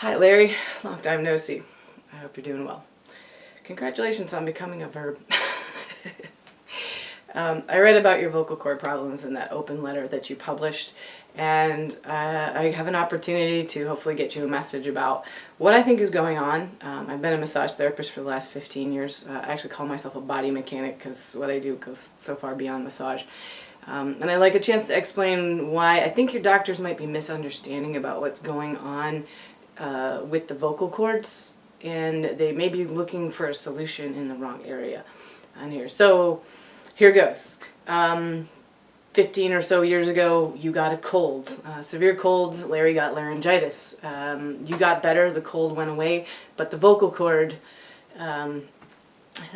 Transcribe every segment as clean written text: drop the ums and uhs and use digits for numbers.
Hi Larry, long time no see. I hope you're doing well. Congratulations on becoming a verb. I read about your vocal cord problems in that open letter that you published, and I have an opportunity to hopefully get you a message about what I think is going on. I've been a massage therapist for the last 15 years. I actually call myself a body mechanic because what I do goes so far beyond massage. And I'd like a chance to explain why I think your doctors might be misunderstanding about what's going on with the vocal cords, and they may be looking for a solution in the wrong area on here. So here goes. 15 or so years ago, you got a cold, severe cold. Larry got laryngitis. You got better, the cold went away, but the vocal cord,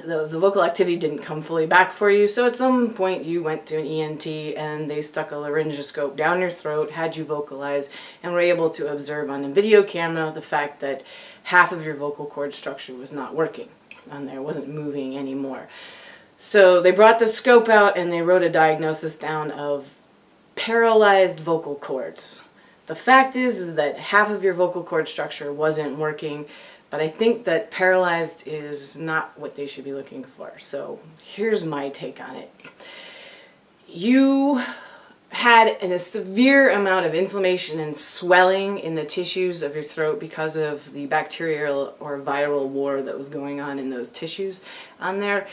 the vocal activity didn't come fully back for you, so at some point you went to an ENT and they stuck a laryngoscope down your throat, had you vocalize, and were able to observe on a video camera the fact that half of your vocal cord structure was not working on there, wasn't moving anymore. So they brought the scope out and they wrote a diagnosis down of paralyzed vocal cords. The fact is that half of your vocal cord structure wasn't working, but I think that paralyzed is not what they should be looking for. So here's my take on it. You had a severe amount of inflammation and swelling in the tissues of your throat because of the bacterial or viral war that was going on in those tissues on there.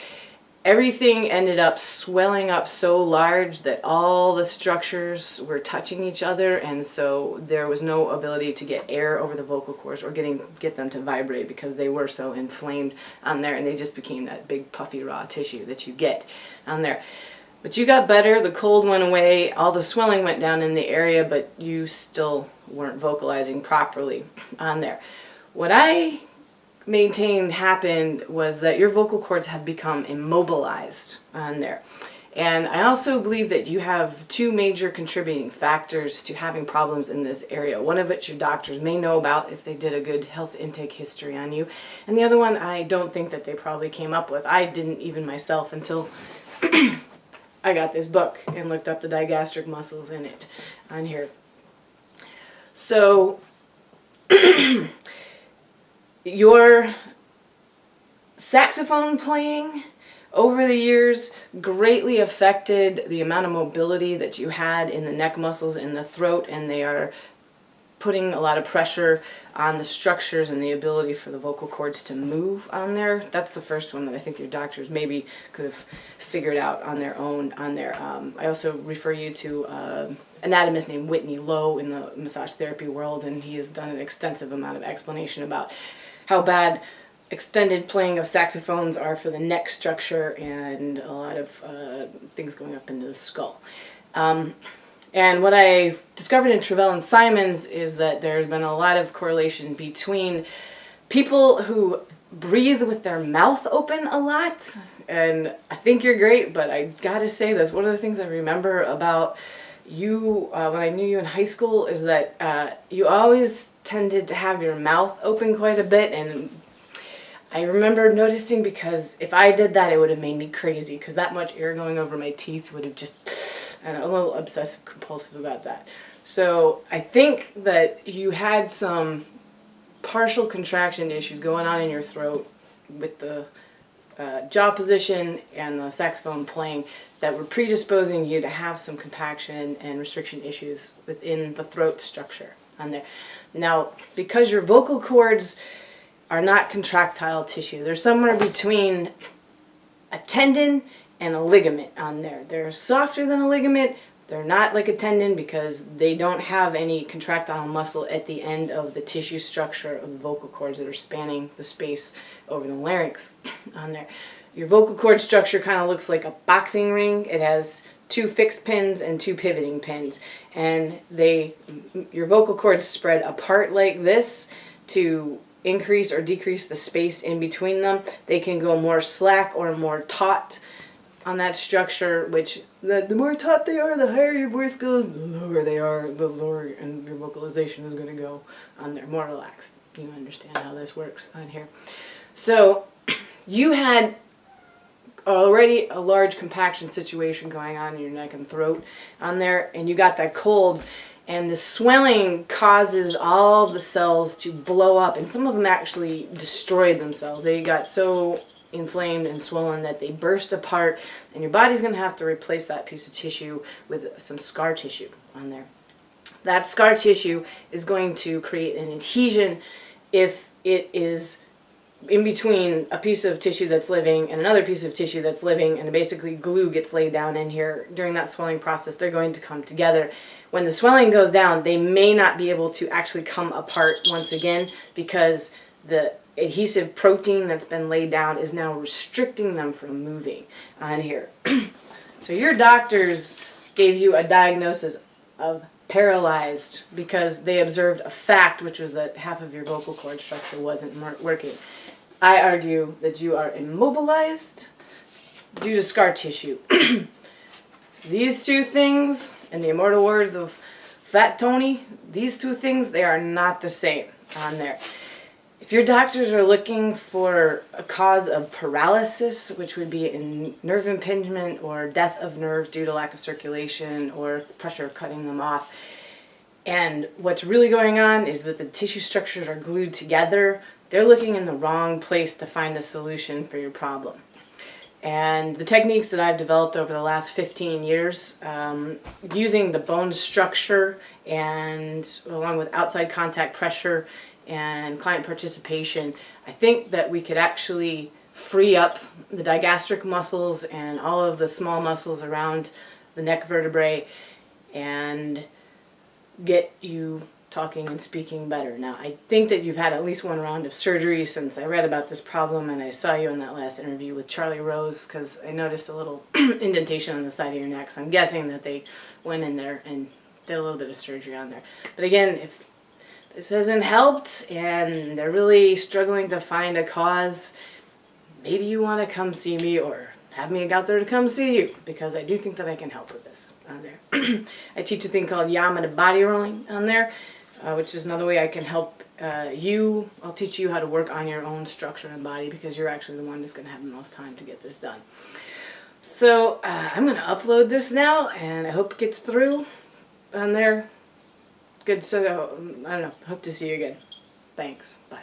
Everything ended up swelling up so large that all the structures were touching each other, and so there was no ability to get air over the vocal cords or get them to vibrate because they were so inflamed on there, and they just became that big puffy raw tissue that you get on there. But you got better, the cold went away, all the swelling went down in the area, but you still weren't vocalizing properly on there. What I maintained happened was that your vocal cords have become immobilized on there. And I also believe that you have two major contributing factors to having problems in this area. One of which your doctors may know about if they did a good health intake history on you. And the other one I don't think that they probably came up with. I didn't even myself until I got this book and looked up the digastric muscles in it on here. So your saxophone playing over the years greatly affected the amount of mobility that you had in the neck muscles in the throat, and they are putting a lot of pressure on the structures and the ability for the vocal cords to move on there. That's the first one that I think your doctors maybe could have figured out on their own on there. I also refer you to anatomist named Whitney Lowe in the massage therapy world, and he has done an extensive amount of explanation about how bad extended playing of saxophones are for the neck structure and a lot of things going up into the skull. And what I discovered in Travell and Simons is that there's been a lot of correlation between people who breathe with their mouth open a lot, and I think you're great, but I gotta say that's one of the things I remember about you when I knew you in high school is that you always tended to have your mouth open quite a bit, and I remember noticing because if I did that it would have made me crazy because that much air going over my teeth would have just, and I'm a little obsessive compulsive about that. So I think that you had some partial contraction issues going on in your throat with the jaw position and the saxophone playing that were predisposing you to have some compaction and restriction issues within the throat structure on there. Now, because your vocal cords are not contractile tissue, they're somewhere between a tendon and a ligament on there. They're softer than a ligament. They're not like a tendon because they don't have any contractile muscle at the end of the tissue structure of the vocal cords that are spanning the space over the larynx on there. Your vocal cord structure kind of looks like a boxing ring. It has two fixed pins and two pivoting pins, and your vocal cords spread apart like this to increase or decrease the space in between them. They can go more slack or more taut on that structure, which the more taut they are, the higher your voice goes, the lower they are, the lower and your vocalization is going to go on there, more relaxed. You understand how this works on here. So you had already a large compaction situation going on in your neck and throat on there, and you got that cold, And the swelling causes all the cells to blow up, and some of them actually destroyed themselves. They got so inflamed and swollen that they burst apart, and your body's going to have to replace that piece of tissue with some scar tissue on there. That scar tissue is going to create an adhesion if it is in between a piece of tissue that's living and another piece of tissue that's living, and basically glue gets laid down in here. During that swelling process, they're going to come together. When the swelling goes down, they may not be able to actually come apart once again because the adhesive protein that's been laid down is now restricting them from moving on here. So your doctors gave you a diagnosis of paralyzed because they observed a fact, which was that half of your vocal cord structure wasn't working. I argue that you are immobilized due to scar tissue. These two things, in the immortal words of Fat Tony, these two things, they are not the same on there. If your doctors are looking for a cause of paralysis, which would be in nerve impingement or death of nerves due to lack of circulation or pressure cutting them off, and what's really going on is that the tissue structures are glued together, they're looking in the wrong place to find a solution for your problem. And the techniques that I've developed over the last 15 years, using the bone structure and along with outside contact pressure and client participation, I think that we could actually free up the digastric muscles and all of the small muscles around the neck vertebrae and get you talking and speaking better. Now, I think that you've had at least one round of surgery since I read about this problem and I saw you in that last interview with Charlie Rose, because I noticed a little indentation on the side of your neck, so I'm guessing that they went in there and did a little bit of surgery on there. But again, if this hasn't helped and they're really struggling to find a cause, maybe you want to come see me or have me out there to come see you, because I do think that I can help with this on there. I teach a thing called Yamada body rolling on there, which is another way I can help you. I'll teach you how to work on your own structure and body, because you're actually the one who's going to have the most time to get this done. So I'm going to upload this now, and I hope it gets through on there. Good, so I don't know, hope to see you again. Thanks, bye.